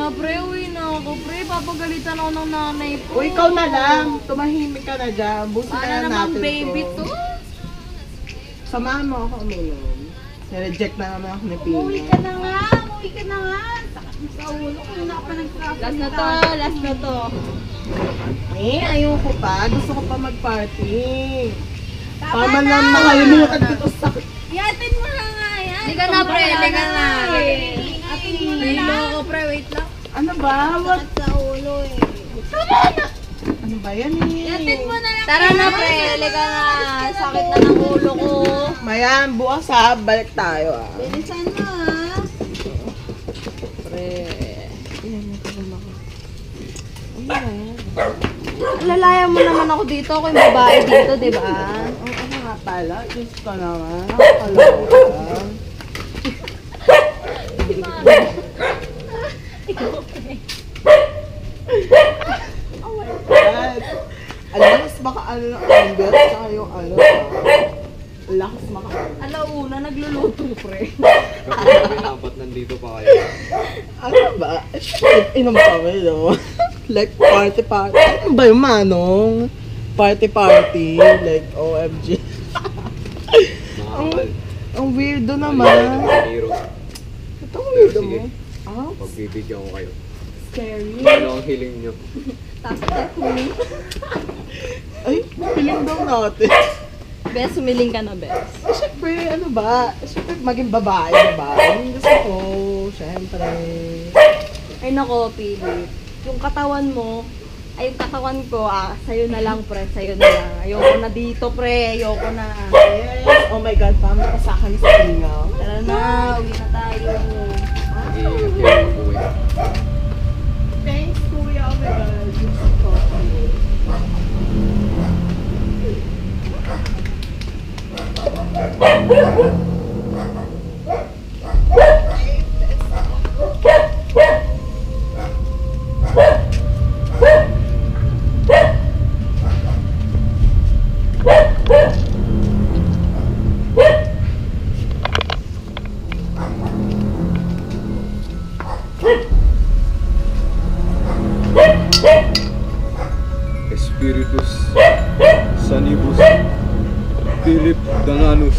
na, pre. Uwi na ako, pre. Papagalitan ako ng nanay ko. O, ikaw na lang. Tumahimik ka na dyan. Busin na Para lang namang natin baby to. Samahan mo ako uminom. Nireject na naman ako ni Pina. Umuwi ka na nga. Umuwi ka na nga. Sakit mo sa ulo. Kung na pa nag-traffic. Last na to, last na to. Ayoko pa. Gusto ko pa mag-party. Tama Tama na. na nakalimutan ko sa sakit. Yatin mo na nga yan. Liga na, pre. Liga na. Atin mo na Lilo lang. ako, pre. Wait lang. Ano ba? What? Sakit sa ulo eh. Ano ba yan eh? Yatin mo na lang. Tara na, pre. Liga na. Sakit na ng ulo ko. Mayan, bukas ha. Balik tayo ah. Bilisan mo ah. Pre. Ayan, nagkaroon ako. Ano ba yan? Lalayan mo naman ako dito. Ako yung babae dito, di ba? Ano nga pala? Diyos ko naman. Nakakaloka. Oh my God. Alakas baka ano ng angle, tsaka yung ano lakas maka... Alauna, nagluluto, pre. Dapat nandito pa kayo. Ano ba? Inom kami, no? Like party. Ano ba yung manong? Party. Like OMG. Nakakal. Ang weirdo naman. Hero. Ito ang weirdo mo. Sige. Ah, Pagbibigyan ko kayo. scary. Ano ang hiling nyo? Tapos, Ay, feeling daw natin. Bes, sumiling ka na, Bes. Siyempre, ano ba? Siyempre, maging babae, diba? Yung gusto ko, siyempre. Ay nako, Philip. Yung katawan mo, ay yung katawan ko, sa'yo na lang, pre. Sa'yo na lang. Ayoko na dito, pre. Ayoko na. Yes! Oh my God, paano ka sa akin sa tingaw? Tara na, uwi na tayo. Nag-iingat kayo ng buhay. Thanks, Kuya. Oh my God. You're so thoughtful. Espiritus Sanibus Philip Danganus.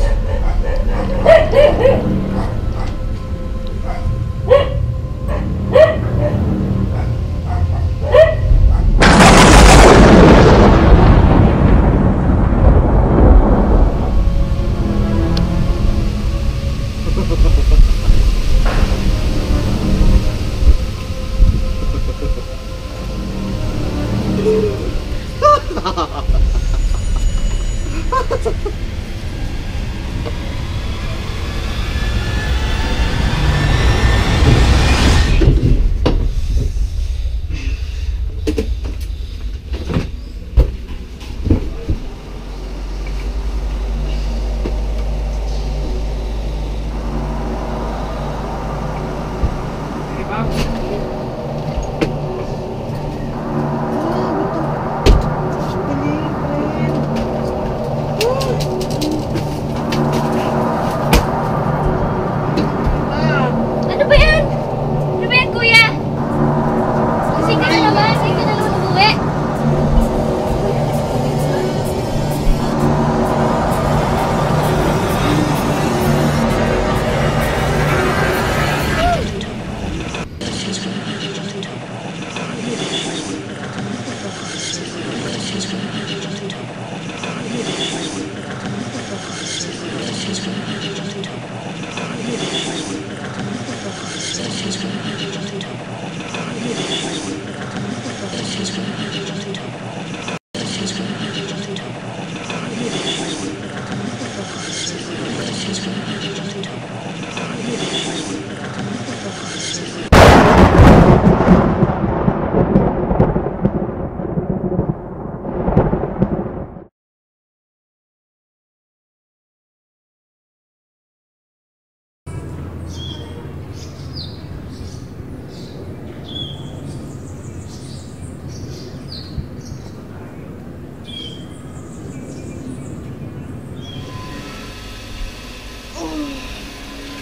Ano ba yan? Ano ba yan, kuya? Gising ka na naman. Gising ka na naman umuwi.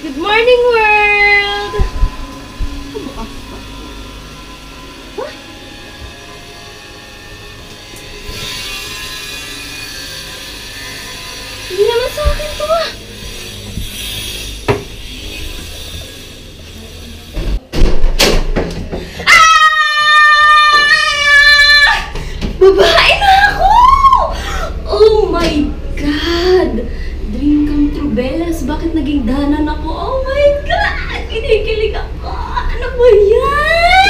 Good morning, world! Hindi naman sa akin to ah. Babae na ako! Oh my God! Dream come true, Bellas. Bakit naging danan ako? Oh my God! Kinikilig ako! Ano ba yan?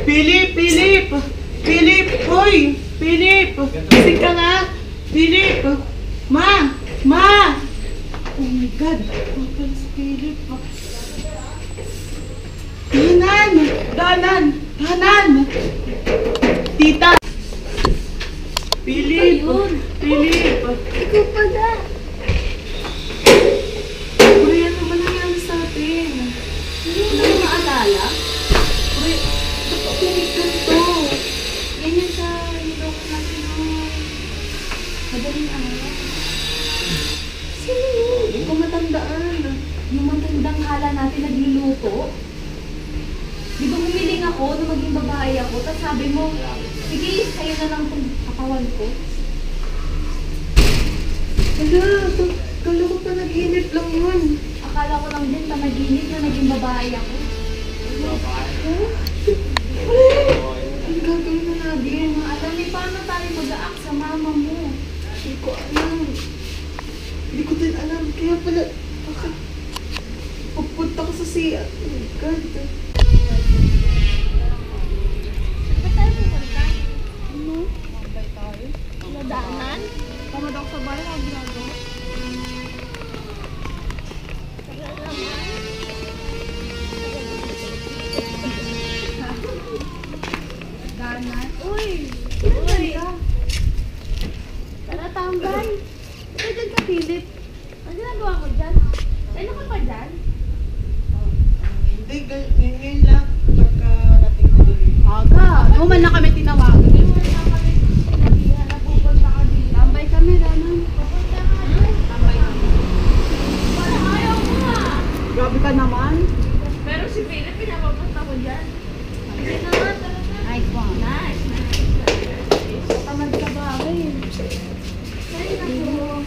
Philip! Philip! Philip! Hoy! Philip! Gising ka nga! Philip! Ma! Ma! Oh my God! Bakal si Philip. Danan! Danan! Danan! Tita! Philip! Ayun. Philip! Ikaw pala. Pre, ano ba nangyari sa atin? Hindi mo na maalala? Pre, ba't ulit ganito? Ganyan sa niloko natin noong madaling araw. Sino yun? Hindi ko matandaan. Yung matandang hala natin nagluluto. Di ba humiling ako na maging babae ako, tapos sabi mo, sige, sa'yo na lang itong katawan ko. Hala, kala ko pa nag-init lang yun. Akala ko lang din panaginip na naging babae ako. Ang gagawin na Hindi natin? mo alam, eh, paano tayo mag-aak sa mama mo? Hindi ko alam. Hindi ko din alam. Kaya pala, bakit pupunta ko sa siya? Oh my God. Ba't tayo pupunta? Ano? Mabay tayo. Ladaanan? Tamad ako sa bahay. Ang ginagawa. Danan? Uy! Uy! Tara, tambay! Ito dyan ka, Philip. Ano ginagawa ko dyan? Ano ka pa dyan? Hindi, ngayon lang. Pagkarating na din. Aga, no man na kami tinawagan. Hindi mo na kami sinabihan na pupunta ka dito. Tambay kami, Danan. Pupunta ka dyan. Tambay kami. Wala, ayaw mo nga. Grabe ka naman. Pero si Philip, pinapapunta ko dyan. Sige na nga, tara na. Nice one. Nice. Tamad ka ba, eh? Ay, naku.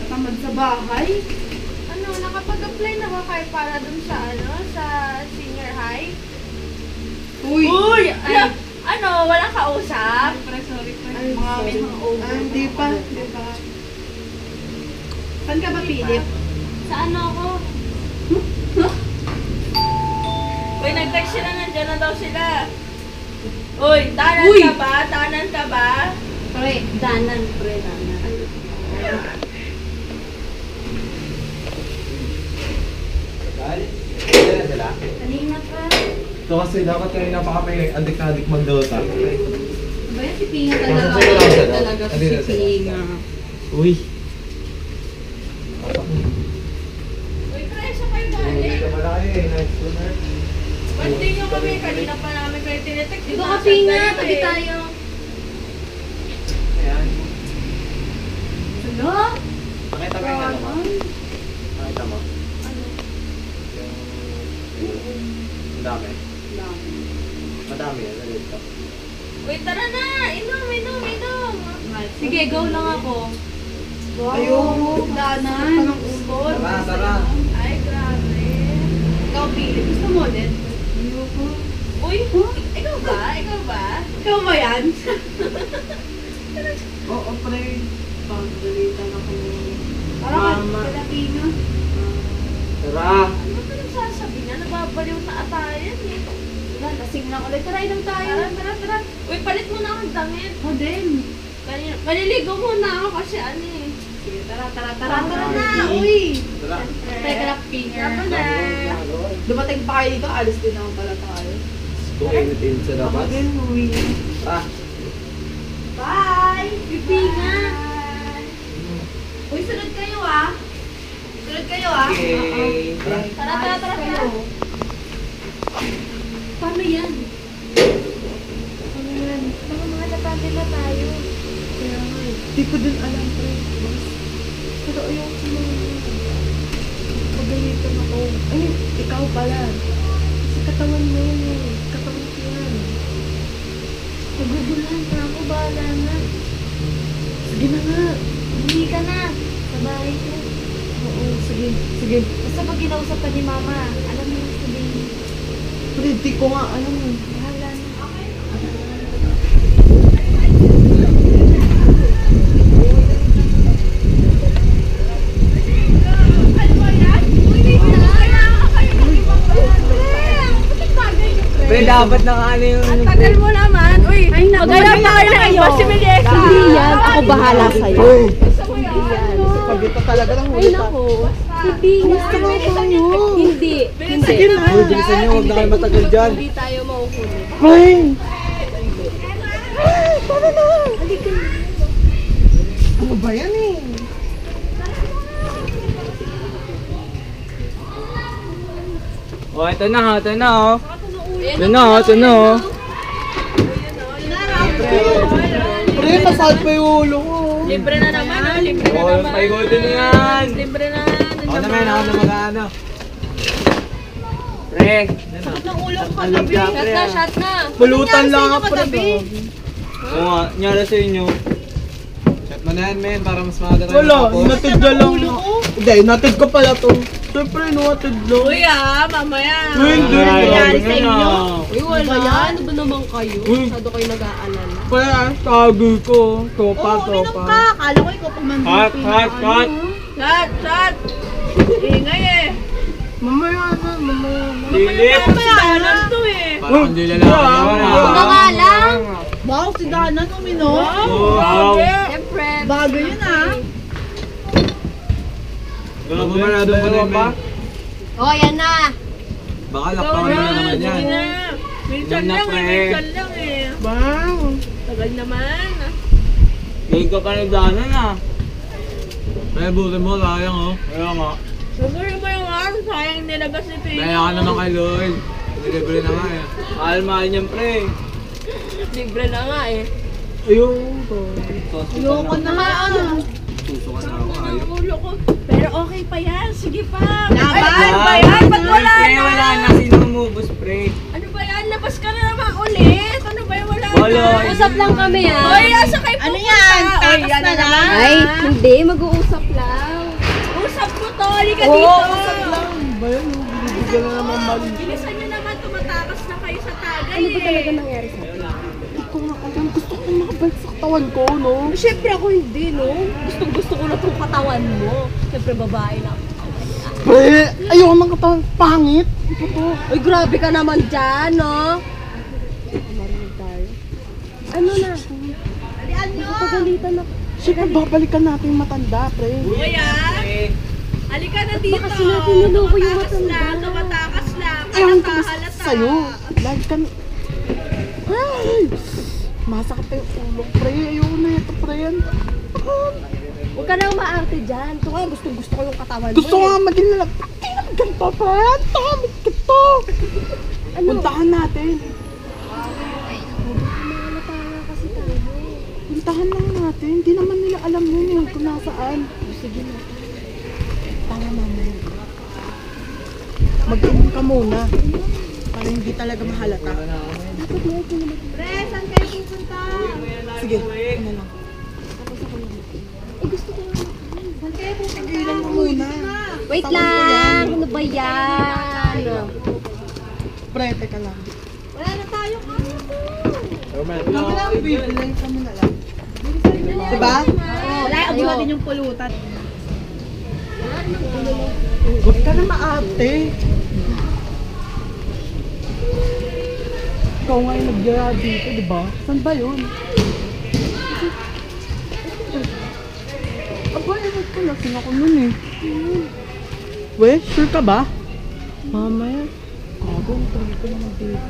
Tamad sa bahay. Ano, nakapag-apply na ba kayo para dun sa sa senior high? Uy! Ano, walang kausap? Sorry, Ay, mga may sorry. mga over. Hindi pa. Hindi pa. Saan ka ba, Philip? Sa ano ako? Uy, nag-text sila, nandyan na daw sila. Uy, tanan Uy! ka ba? Tanan ka ba? Pre, Danan. Kanina pa. Ito kasi dapat kanina pa kami adik na adik mag-Dota. Ba yan si Pinga Nasaan talaga? sila lang sila? Talaga si Andito sila. Pinga. Uy! Uy, presyo kayo galing. Nice to meet you. Pwede nyo kami, kanina pa namin kayo tinetext. Dito ka, Pinga. Tabi eh. tayo. Ayan. Ano? Pakita mo yung ano mo. Pakita mo. Ano? Ang dami. Madami yan. Nalito. Uy, tara na! Inom! Sige, go lang ako. Ayun. Danan. Tara, tara. Ay, grabe. Ikaw, Philip. Gusto mo ulit? Uy, ikaw ba? Ikaw ba? Ikaw ba yan? Oo, pre. Pagdalitan ako ng Parang mama. kala Pinga. Tara. Ano ba nagsasabi niya? Nababaliw na atayan eh. Wala, lasing lang ulit. Tara, inom tayo. Tara. Uy, palit mo na akong damit. Ako din. Maliligo muna ako kasi ano eh. Sige, tara. Tara Tara. na, Uy! Tara. Teka lang, Pinga. Tara na. Dumating pa kayo dito, alis din naman pala tayo. Kung init-in sa Ako labas. din, uwi na. Tara. Bye! Pipinga! Uy, sunod kayo ah. Sunod kayo ah. Okay. Tara. Tara. Paano yan? Ano yan? Mga napagin na tayo. Kaya nga eh. Hindi ko din alam, pre. Pero ayoko sa mga pagalitan lang ako. Ay, ikaw pala. Kasi katawan mo yun eh. Katawan ko yan. Nagugulahan na ako, bahala na. Sige na nga. Hindi ka na. Sa bahay ko. Oo, sige. Sige. Basta pag kinausap ka ni mama, alam mo yung sabihin. Pre, di ko nga alam mo. Bahala na. Pre, dapat na ano yung... Tagal mo naman. Uy, Maganda pa kayo ng impossible Hindi yan. Ako bahala sa'yo. Uy! Pag ito talaga lang huli ka. Hindi nga. Hindi. Hindi. Sige na. Uy, bilisan nyo, huwag na kayo matagal dyan. Hindi tayo mauhuli. Ay! Ay, tara na! Ano ba yan eh? Oh, ito na, oh. Ito na, oh. Pre, masal pa yung ulo ko. Libre na naman, ha? Libre na Oh, naman. paigutin na yan. Libre na. Ako naman, ako na mag-ano. Pre. Shot na, shot na. Pulutan lang ako, pre. Oo nga, nyara sa inyo. Shot mo na yan, men, para mas maaga tayo Wala, matapos. natid na lang. Hindi, natid ko pala to. Siyempre, natid lang. Uy, mamaya. Uy, hindi. Nangyari sa Ay, inyo? ano? Uy, wala. Ano ba naman kayo? Uy. Masyado kayo nag-aalala. Kaya, sabi ko. Topa, topa. Akala ko ikaw pumansin. Cut, cut, cut. Shot, shot. Ingay eh. Mamaya na, mamaya na. Dilip. Dahanan to eh. Parang hindi lalaki yun, Mga nga lang. Wow, si Danan uminom. Wow. Siyempre. Bago yun ah. Baka manado mo na yun, men. Oh, yan na. Baka lakpakan mo na naman yan. Minsan Yan na, lang pre. eh, minsan lang eh. Wow. Tagal naman. Hindi ka pa nagdanan, ah. Kaya buti mo, sayang oh. Kaya nga. Siguro mo yung araw, sayang nilagas ni Pino. Kaya ka naman kay Lloyd. Delivery na nga eh. Mahal-mahal niyan, pre. Libre na nga eh. Ayoko. Ayoko na ano. Suso ka na ako, ayaw. Ulo ko. Pero okay pa yan. Sige pa. Laban! Ay, ano ba yan? Ba't wala Pre, na? wala na. Sino umubos, pre? Ano ba yan? Labas ka na naman ulit. Ano ba yan? Wala Wala. na. Usap lang kami ah. Hoy, asa kayo pupunta? Ano yan? Takas na lang. Ay, hindi. Mag-uusap lang. Usap mo to. Halika dito. Ba yan, binibigyan na naman mali. Bilisan nyo naman. Tumatakas na kayo sa tagay Ano ba talaga eh. nangyari sa akin? Hindi ko nga alam. Gusto ko makabalik sa katawan ko, no? Siyempre ako hindi, no? Gustong-gusto ko na itong katawan mo. Siyempre babae na. Pre, ayoko ng katawan. Pangit. Ito to. Uy, grabe ka naman dyan, no? Ano na? Pagalitan na. Siyempre, babalikan natin yung matanda, pre. Uy, ah. Halika na dito. Baka sinabi niloko yung matanda. Tumatakas lang. Ewan ko ba sa'yo? Lagi ka... Ay! Masakit pa yung ulo, pre. Ayoko na ito, pre. Huwag ka nang maarte dyan. Ito nga, gusto ko yung katawan mo. Gusto ko nga maging lalaki. Hindi naman ganito, pre. Tamit ka to. Puntahan natin. Malata nga kasi tayo. Puntahan lang natin. Hindi naman nila alam yun eh, kung nasaan. Sige na. Tama mamaya. Mag-inom ka muna. Para hindi talaga mahalata. Pre, saan kayo pupunta? Sige, ano lang. Eh, gusto ko nga. Saan kayo pupunta? Ilan mo muna. Wait Tawag ko lang. Ano ba yan? Pre, teka lang. Wala na tayo kami po. Kami lang, bibili kami na lang. Diba? Wala, abula din yung pulutan. Huwag ka na maarte. Ikaw nga yung nagyaya dito, diba? Saan ba yun? Aba, ewan ko, lasing ako nun eh. We, sure ka ba? Mamaya. Gago, ang tuloy ko naman dito.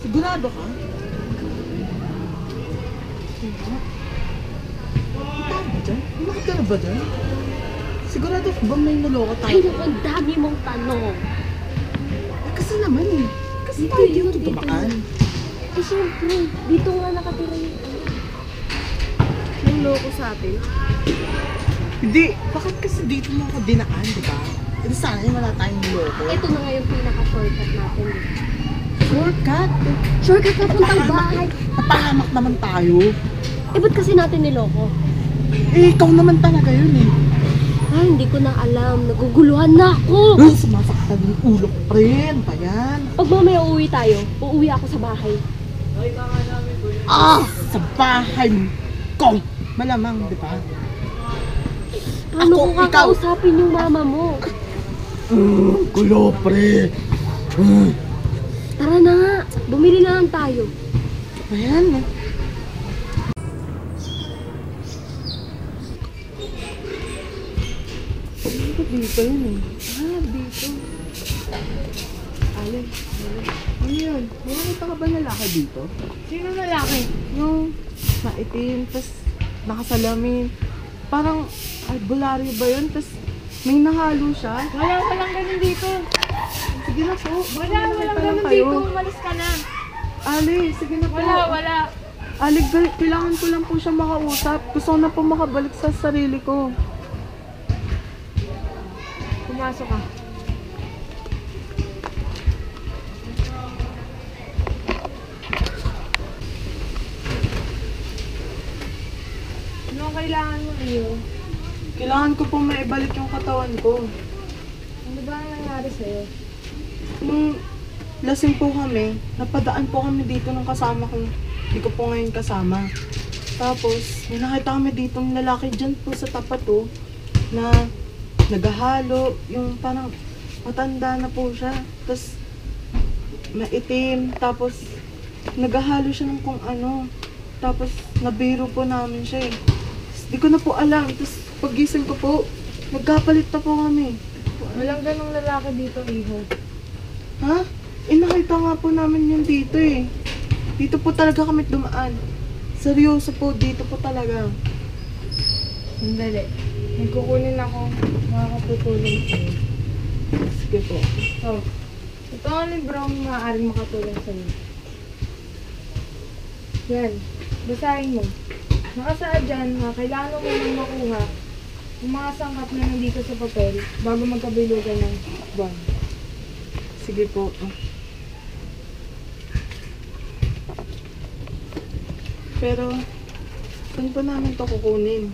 Sigurado ka? Tama dyan? Bakit ka na ba dyan? Sigurado ka ba may naloko tayo? Ay, naku, ang dami mong tanong. Kasi naman eh. Kasi Dito tayo yun, dito dito dumaan. Eh, syempre. Dito nga nakatira yung Nang loko sa atin. Hindi, bakit kasi dito mo ako dinaan, di ba? Ito sana yung wala tayong niloko. Ito na nga yung pinaka-shortcut natin. Shortcut! Shortcut na puntang bahay. Napahamak naman tayo. Eh, ba't kasi natin niloko? Eh, ikaw naman talaga yun eh. Ay, hindi ko na alam. Naguguluhan na ako. Ay, sumasaktan yung ulo ko, friend. Pa yan. Pag mamaya uuwi tayo, uuwi ako sa bahay. Ah! Sa bahay ko! Malamang, di ba? Paano Ako, ko kakausapin yung mama mo? Gulo, pre. Tara na nga. Bumili na lang tayo. Ayan eh. Dito yun eh. Dito. Ale. Ano yun? May nakita ka ba na lalaki dito? Sino lalaki? Yung maitim, tas nakasalamin. Parang albularyo ba yun? Tas may nahalo siya. Walang ganun dito. Sige na po. Walang ganun kayo. dito. Umalis ka na. Ale, sige na po. Wala. Ale, kailangan ko lang po siya makausap. Gusto ko na po makabalik sa sarili ko. Pumasok ka. Anong kailangan mo iyo? Kailangan ko po maibalik yung katawan ko. Ano ba ang nangyari sa'yo? Nung lasing po kami, napadaan po kami dito ng kasama ko. Hindi ko po ngayon kasama. Tapos, may nakita kami dito ng lalaki dyan po sa tapat to na naghahalo, yung parang matanda na po siya. Tapos, maitim. Tapos, naghahalo siya ng kung ano. Tapos, nabiro po namin siya eh. Tapos, di ko na po alam. Tapos, paggising ko po, nagkapalit na po kami. Walang ganong lalaki dito, Iho. Ha? Nakita nga po namin yun dito eh. Dito po talaga kami dumaan. Seryoso po, dito po talaga. Sandali. May kukunin ako. Makakatutulong sa'yo. Sige po. So, ito ang libro ang maaaring makatulong sa'yo. Yan. Basahin mo. Nakasaad dyan na kailangan mo nang makuha yung mga sangkap na nandito sa papel bago magkabilugan ng buwan. Sige po. Pero, saan po namin to kukunin?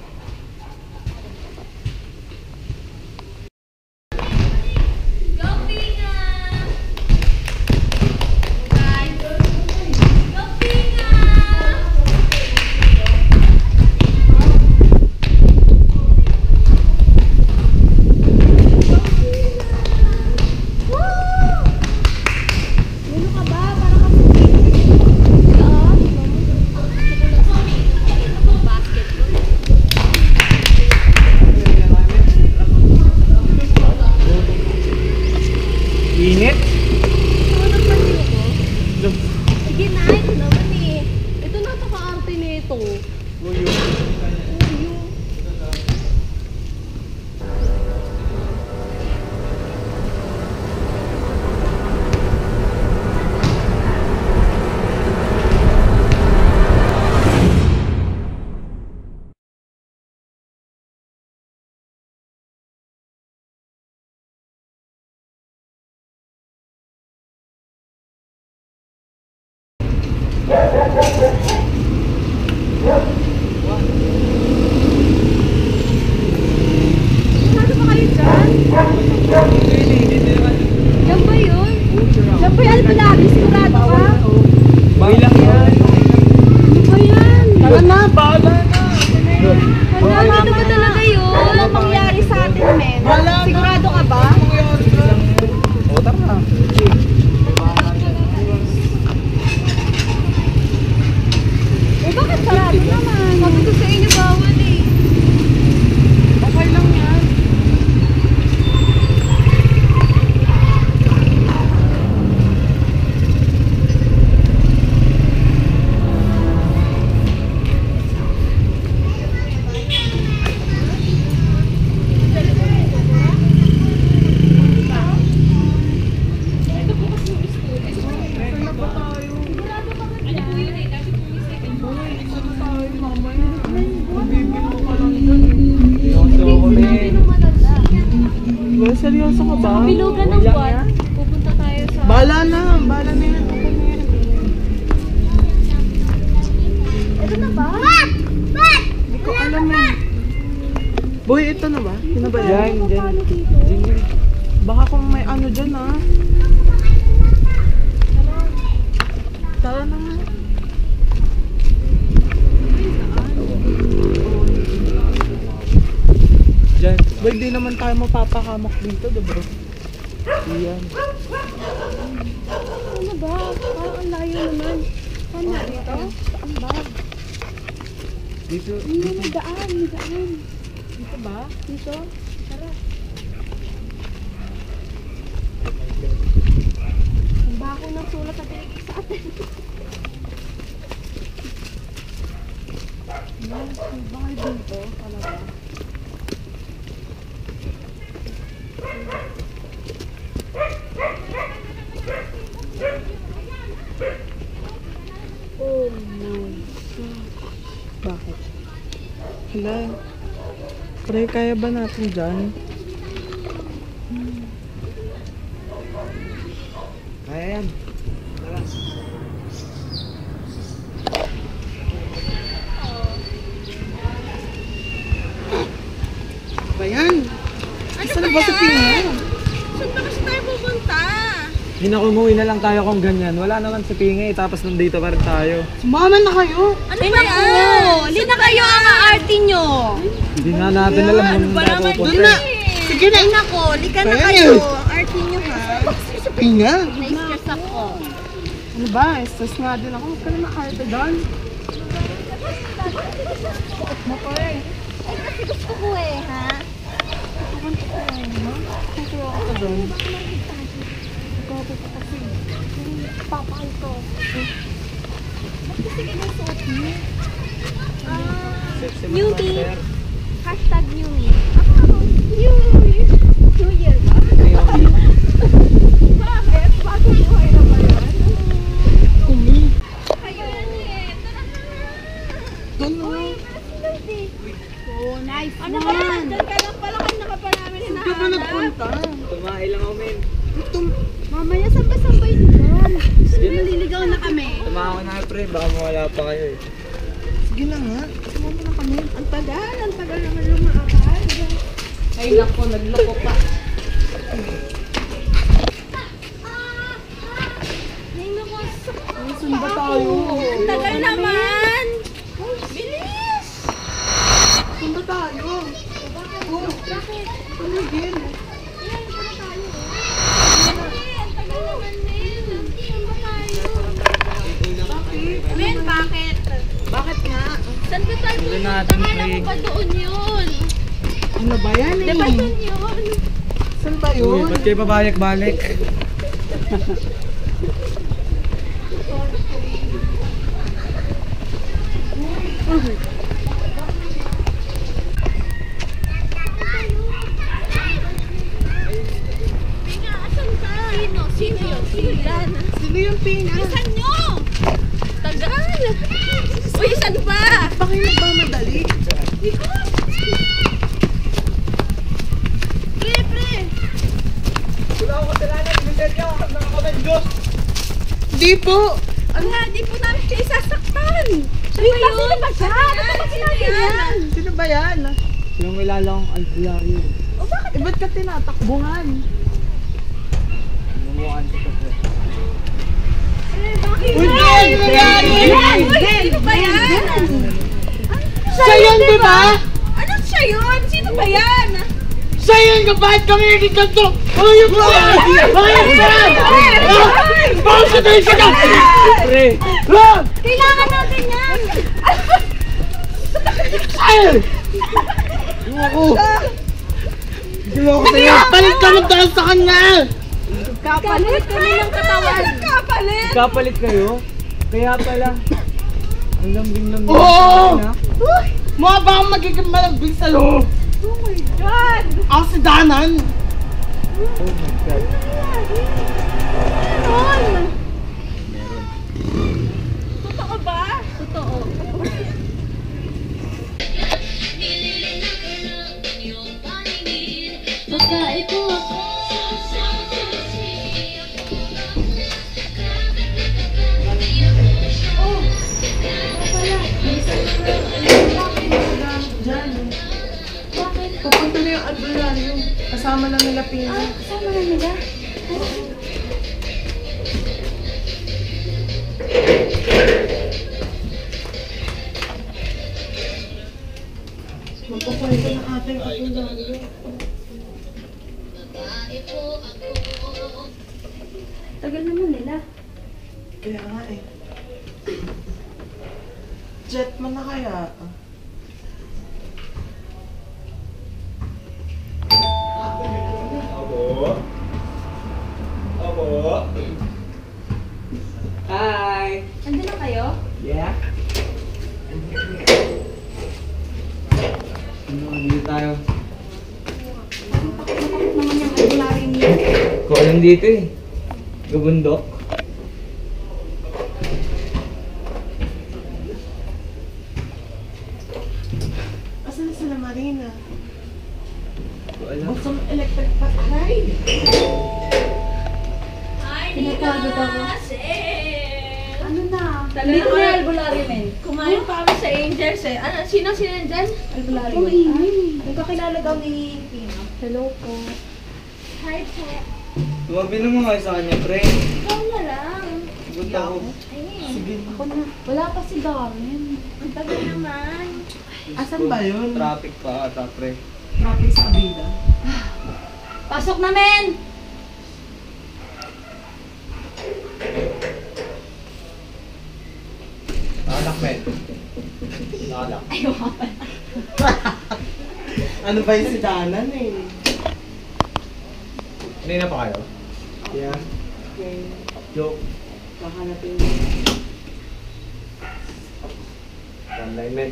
Init? Sige na, ito naman eh. Ito na ito kaarte nito. Uyo. Ano ba kayo dyan? Yan ba yun? Yan ba yan? Palagi sigurado ka? Bagay lang yan. Ano ba yan? Tara na, bahala na! Wala, ano ba talaga yun? Walang mangyari sa atin, men. Sigurado ka ba? O, tara na. Dito na ba? Yun na ba yan? Diyan. Diyan. Baka kung may ano dyan ah. Tara na nga. Diyan. Boy, di naman tayo mapapakamak dito, diba? Iyan. Ano ba? Parang ang layo naman. Saan na ito? Saan ba? Dito. Hindi, may daan. May daan. Dito ba? Dito? Tara. Ang bako ng sulat na binigay sa atin. May bahay dito, talaga. Oh my. Bakit? Hala. Pre, kaya ba natin dyan? Kaya yan. Tara. Ba yan? Isa na ba sa pinga? Saan ba kasi tayo pupunta? Hinakumuwi na lang tayo kung ganyan. Wala naman sa pinga tapos nandito pa rin tayo. Sumama na kayo! Ano ba yan? Hindi na kayo ang aarte nyo. Hindi na natin alam kung ba tayo naman? pupunta. Doon na! Sige na. Ay nako, lika na Ayan kayo. eh. Ang arte nyo ha. Sa pinga? Na-stress ako. Ano ba? Stress nga din ako. Huwag ka na makarte doon. Ay kasi gusto ko eh ha. Kukuha ka doon. New me. Hashtag new me. New year ba? Bakit? Bagong buhay na ba yan? Ayun eh. Tara na. Doon na. Oh, nice ano ba yan? Diyan ka lang pala kanina ka pa namin Saan ka ba nagpunta? Tumahay lang ako, men. Mamaya sambay-sambay doon. Maliligaw na kami. Tumahay na, pre. Baka mawala pa kayo eh. Sige na nga. Sumama na kami. Ang tagal naman lumakad. Ay nako, nagloko pa. Ay, naku, Ay, saan ba tayo? ang tagal naman. Bilis! Saan ba tayo? Oh, Bakit? paligid. Ayan, para tayo. Ang tagal naman, Men. Saan ba tayo? Men, bakit? Bakit nga? Saan ba tayo Hindi pumunta? natin Kala ko free. ba doon yun? Ano ba yan eh? Di ba doon yun? Saan ba Uy, yun? ba't kayo pabalik-balik? Pinga, asan ka? Sino? Sino yun? Sino yan? Sino yung pinga? Saan nyo? Tagal! Uy, saan ba? Pa kayo nagmamadali? Pre! Wala akong kasalanan. Binigyan niyo ako ng kamay Diyos. Di po! Ang nga, di po namin kayo sasaktan! Wait, sino ba siya? Ano ba sinabi yan? Sino ba yan? Yung kilala kong albularyo. Eh, ba't ka tinatakbuhan? Namukhaan ko sa pre. Bakit? Uy, Ben! Ben! Sino ba yan? Siya yun, di ba? Ano siya yun? Sino ba yan? Siya yun! Kapahit kami yung kanto! Ayun ba? Ayun ba? Bakit ka tayo siya? Pre! Kailangan natin yan! Ay! Yung ako! Hindi mo ako sa'yo! Palit ka mo dahil sa kanya! Kapalit kami ng katawan! Kapalit! Kapalit kayo? Kaya pala. Ang lambing-lambing. Oo! na. Mukha ba akong magiging malambing sa'yo? Oh my God! Ako si Danan! Oh my God. Meron! Totoo ba? Totoo. Pagkain ko ako. Pupunta kasama lang nila Pili. Kasama na nila. Magpakwento ng ating kapulalo. Tagal naman nila. Kaya nga eh. Jet man na kaya? Abo? Abo? Hi! Andun na kayo? Yeah? Dito tayo. Bakit naman yung albularing niya? Ko alam dito eh. Gabundok. Asan na sila Marina? Ko alam. Buksan mo electric patay. Pinapagod ako. Ano na? Dito na yung albularyo, men. Kumain pa kami sa Angels eh. Ano, sino dyan? Albularyo. Nagkakilala daw ni Pino. Hello po. Hi po. Tumabi naman kayo sa kanya, pre. Ikaw na lang. Punta ko. Ayun. Sige. Ako na. Wala pa si Darren. Ang tagal naman. Asan ba yun? Traffic pa ata, pre. Traffic sa Abida. Pasok na, men! Anak, men. Anak. Ano ba yung si Danan eh? Kanina pa kayo? Yeah. Okay. Joke. Kahanapin mo. Online, men.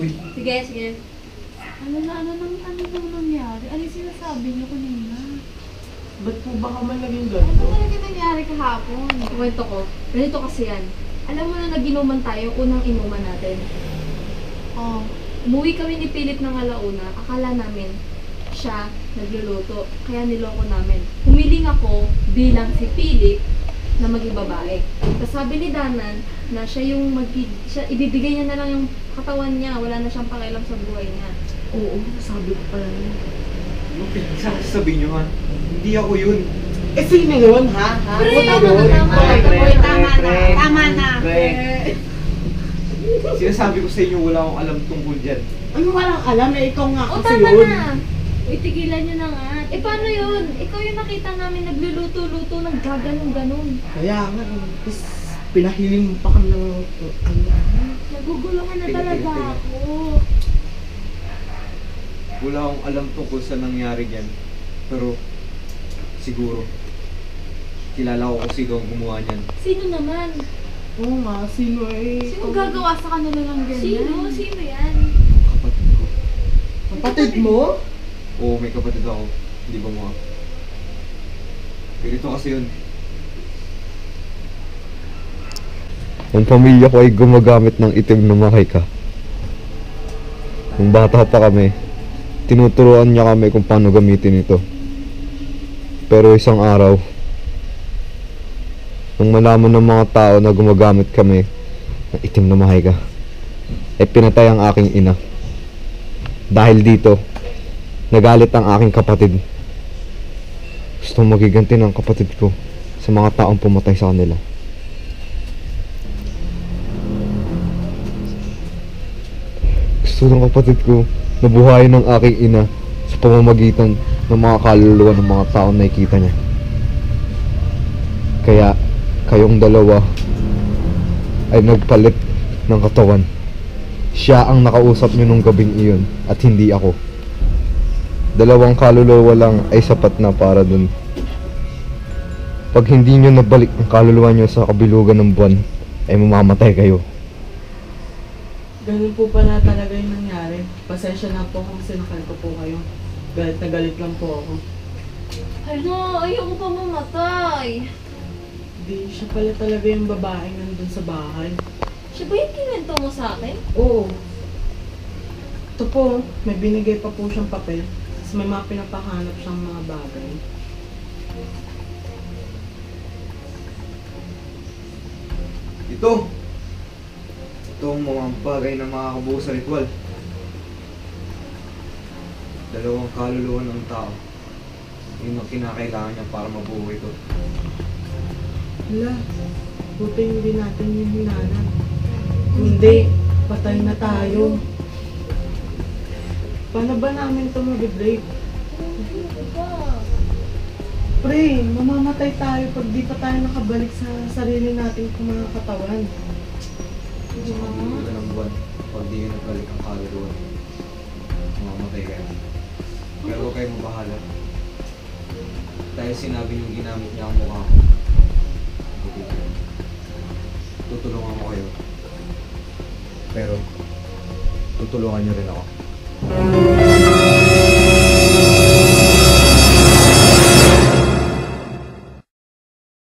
Uy. Sige, sige. Ano nang nangyari? Ano yung sinasabi niyo kanina? Ba't po ba ka man naging Ano ganito? talaga nangyari kahapon? Kwento ko. Ganito kasi yan. Alam mo na naginuman tayo, unang inuman natin. Oh. Umuwi kami ni Philip ng alauna. Akala namin siya nagluluto. Kaya niloko namin. Humiling ako bilang si Philip na maging babae. Tapos sabi ni Danan na siya yung ibibigay niya na lang yung katawan niya. Wala na siyang pakialam sa buhay niya. Oo, sabi ko pala yun. Ano pinagsasabi nyo, ha? Hindi ako yun. Eh, sino yun, ha? Pre, Tama na. Pre. Sinasabi ko sa inyo, wala akong alam tungkol dyan. Ano walang alam eh, ikaw nga O kasi tama yun. na! Uy, tigilan nyo na nga. Eh paano yun? Ikaw yung nakita namin nagluluto-luto, naggaganong-ganon. Kaya nga eh. Tapos pinahiling mo pa kami ng Naguguluhan na Tingnan, talaga tingnan. ako. Wala akong alam tungkol sa nangyari dyan. Pero, siguro, kilala ko kung sino ang gumawa niyan. Sino naman? Oo nga, sino eh. Sino gagawa sa kanila ng ganyan? Sino? Sino yan? Kapatid ko. Kapatid mo? Oo, may kapatid ako. Hindi ba mo? Ganito kasi yun. Ang pamilya ko ay gumagamit ng itim na makika. Nung bata pa kami, tinuturuan niya kami kung paano gamitin ito. Pero isang araw, nung malaman ng mga tao na gumagamit kami ng itim na makika, ay pinatay ang aking ina. Dahil dito, nagalit ang aking kapatid. Gusto magiganti ng kapatid ko sa mga taong pumatay sa kanila. Gusto ng kapatid ko na buhayin ng aking ina sa pamamagitan ng mga kaluluwa ng mga taong nakikita niya. Kaya kayong dalawa ay nagpalit ng katawan. Siya ang nakausap niyo nung gabing iyon at hindi ako. Dalawang kaluluwa lang ay sapat na para dun. Pag hindi niyo nabalik ang kaluluwa niyo sa kabilugan ng buwan, ay mamamatay kayo. Ganun po pala talaga yung nangyari. Pasensya na po kung sinakal ko po kayo. Galit na galit lang po ako. Ano? Ayoko pa mamatay. Di, siya pala talaga yung babaeng nandun sa bahay. Siya ba yung kinento mo sa akin? Oo. Ito po, may binigay pa po siyang papel. Tapos may mga pinapahanap siyang mga bagay. Ito! Ito ang mga bagay na makakabuo sa ritual. Dalawang kaluluwa ng tao. Yun ang kinakailangan niya para mabuhay ko. Hala, buti hindi natin yung hinanap. Hindi, patay na tayo. Paano ba namin ito mag-break? Pre, mamamatay tayo pag di pa tayo nakabalik sa sarili nating mga katawan. Sa pagdudulo ng buwan, pag di yun nagbalik ang kaluluwa, mamamatay kayo. Pero huwag kayong mabahala. Dahil sinabi niyong ginamit niya ang mukha ko. Tutulungan ko kayo. Pero, tutulungan niyo rin ako.